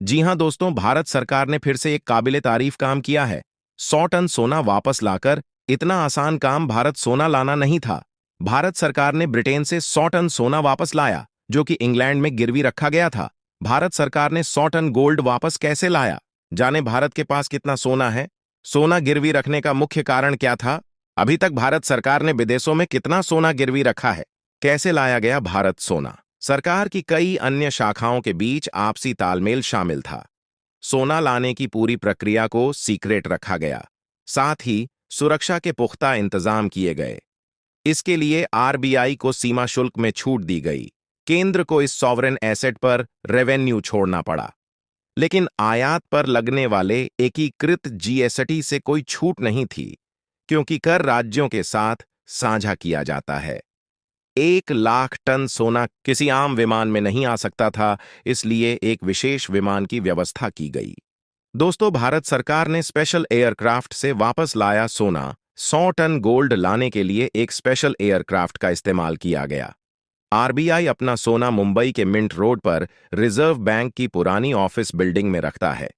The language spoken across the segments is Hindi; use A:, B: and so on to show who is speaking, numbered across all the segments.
A: जी हां दोस्तों, भारत सरकार ने फिर से एक काबिले तारीफ काम किया है। 100 टन सोना वापस लाकर इतना आसान काम भारत सोना लाना नहीं था। भारत सरकार ने ब्रिटेन से 100 टन सोना वापस लाया, जो कि इंग्लैंड में गिरवी रखा गया था। भारत सरकार ने 100 टन गोल्ड वापस कैसे लाया? जाने भारत के पास कितना सोना है। सोना गिरवी रखने का मुख्य कारण क्या था? अभी तक भारत सरकार ने विदेशों में कितना सोना गिरवी रखा है? कैसे लाया गया भारत सोना? सरकार की कई अन्य शाखाओं के बीच आपसी तालमेल शामिल था। सोना लाने की पूरी प्रक्रिया को सीक्रेट रखा गया। साथ ही सुरक्षा के पुख्ता इंतजाम किए गए। इसके लिए आरबीआई को सीमा शुल्क में छूट दी गई। केंद्र को इस सॉवरेन एसेट पर रेवेन्यू छोड़ना पड़ा। लेकिन आयात पर लगने वाले एकीकृत जीएसटी से कोई छूट नहीं थी, क्योंकि कर राज्यों के साथ साझा किया जाता है। 1 लाख टन सोना किसी आम विमान में नहीं आ सकता था, इसलिए एक विशेष विमान की व्यवस्था की गई। दोस्तों, भारत सरकार ने स्पेशल एयरक्राफ्ट से वापस लाया सोना। 100 टन गोल्ड लाने के लिए एक स्पेशल एयरक्राफ्ट का इस्तेमाल किया गया। आरबीआई अपना सोना मुंबई के मिंट रोड पर रिजर्व बैंक की पुरानी ऑफिस बिल्डिंग में रखता है।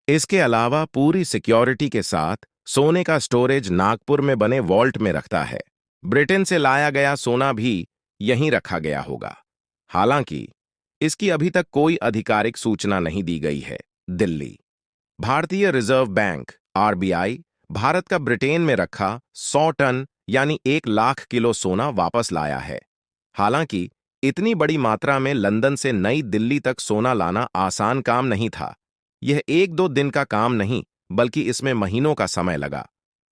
A: इसके अलावा पूरी सिक्योरिटी के साथ सोने का स्टोरेज नागपुर में बने वॉल्ट में रखता है। ब्रिटेन से लाया गया सोना भी यहीं रखा गया होगा। हालांकि इसकी अभी तक कोई आधिकारिक सूचना नहीं दी गई है। दिल्ली भारतीय रिजर्व बैंक आरबीआई भारत का ब्रिटेन में रखा 100 टन यानी 1 लाख किलो सोना वापस लाया है। हालांकि इतनी बड़ी मात्रा में लंदन से नई दिल्ली तक सोना लाना आसान काम नहीं था। यह 1-2 दिन का काम नहीं, बल्कि इसमें महीनों का समय लगा।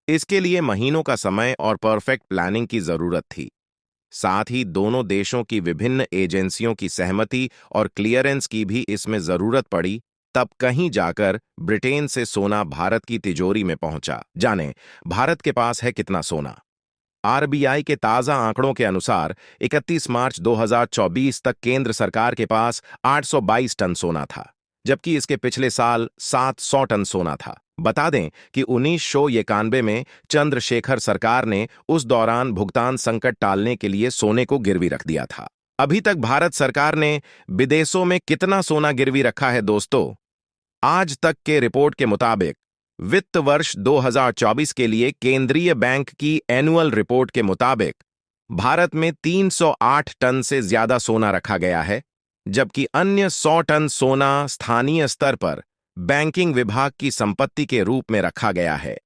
A: इसके लिए महीनों का समय और परफेक्ट प्लानिंग की जरूरत थी। साथ ही दोनों देशों की विभिन्न एजेंसियों की सहमति और क्लियरेंस की भी इसमें जरूरत पड़ी। तब कहीं जाकर ब्रिटेन से सोना भारत की तिजोरी में पहुंचा। जाने भारत के पास है कितना सोना। आरबीआई के ताजा आंकड़ों के अनुसार 31 मार्च 2024 तक केंद्र सरकार के पास 822 टन सोना था, जबकि इसके पिछले साल 700 टन सोना था। बता दें कि 1991 में चंद्रशेखर सरकार ने उस दौरान भुगतान संकट टालने के लिए सोने को गिरवी रख दिया था। अभी तक भारत सरकार ने विदेशों में कितना सोना गिरवी रखा है दोस्तों? आज तक के रिपोर्ट के मुताबिक वित्त वर्ष 2024 के लिए केंद्रीय बैंक की एनुअल रिपोर्ट के मुताबिक भारत में 308 टन से ज्यादा सोना रखा गया है, जबकि अन्य 100 टन सोना स्थानीय स्तर पर बैंकिंग विभाग की संपत्ति के रूप में रखा गया है।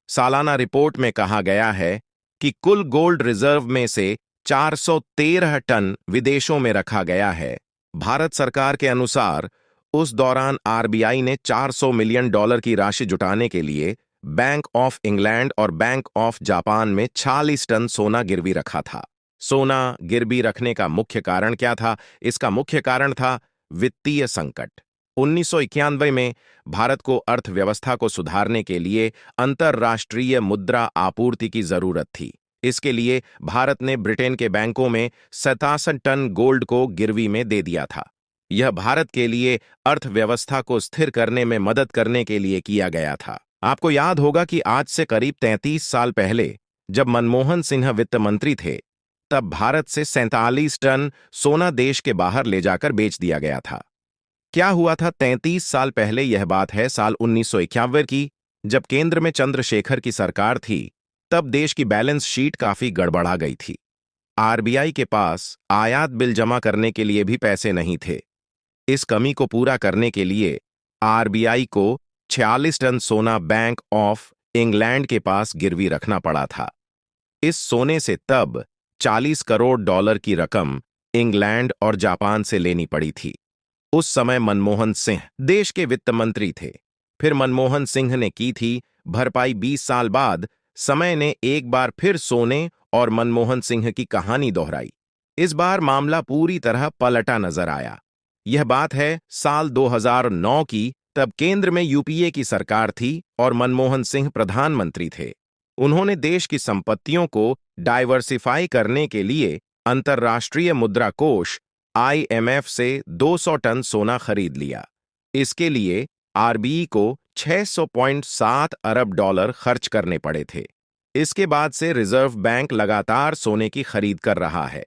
A: सालाना रिपोर्ट में कहा गया है कि कुल गोल्ड रिजर्व में से 413 टन विदेशों में रखा गया है। भारत सरकार के अनुसार उस दौरान आरबीआई ने $400 मिलियन की राशि जुटाने के लिए बैंक ऑफ इंग्लैंड और बैंक ऑफ जापान में 46 टन सोना गिरवी रखा था। सोना गिरवी रखने का मुख्य कारण क्या था? इसका मुख्य कारण था वित्तीय संकट। 1991 में भारत को अर्थव्यवस्था को सुधारने के लिए अंतर्राष्ट्रीय मुद्रा आपूर्ति की जरूरत थी। इसके लिए भारत ने ब्रिटेन के बैंकों में 67 टन गोल्ड को गिरवी में दे दिया था। यह भारत के लिए अर्थव्यवस्था को स्थिर करने में मदद करने के लिए किया गया था। आपको याद होगा कि आज से करीब 33 साल पहले जब मनमोहन सिंह वित्त मंत्री थे, तब भारत से 47 टन सोना देश के बाहर ले जाकर बेच दिया गया था। क्या हुआ था 33 साल पहले? यह बात है साल 1991 की, जब केंद्र में चंद्रशेखर की सरकार थी। तब देश की बैलेंस शीट काफी गड़बड़ा गई थी। आरबीआई के पास आयात बिल जमा करने के लिए भी पैसे नहीं थे। इस कमी को पूरा करने के लिए आरबीआई को 46 टन सोना बैंक ऑफ इंग्लैंड के पास गिरवी रखना पड़ा था। इस सोने से तब $40 करोड़ की रकम इंग्लैंड और जापान से लेनी पड़ी थी। उस समय मनमोहन सिंह देश के वित्त मंत्री थे। फिर मनमोहन सिंह ने की थी भरपाई। 20 साल बाद समय ने एक बार फिर सोने और मनमोहन सिंह की कहानी दोहराई। इस बार मामला पूरी तरह पलटा नजर आया। यह बात है साल 2009 की। तब केंद्र में यूपीए की सरकार थी और मनमोहन सिंह प्रधानमंत्री थे। उन्होंने देश की संपत्तियों को डाइवर्सिफाई करने के लिए अंतर्राष्ट्रीय मुद्रा कोष आईएमएफ से 200 टन सोना खरीद लिया। इसके लिए आरबीआई को 600.7 अरब डॉलर खर्च करने पड़े थे। इसके बाद से रिजर्व बैंक लगातार सोने की खरीद कर रहा है।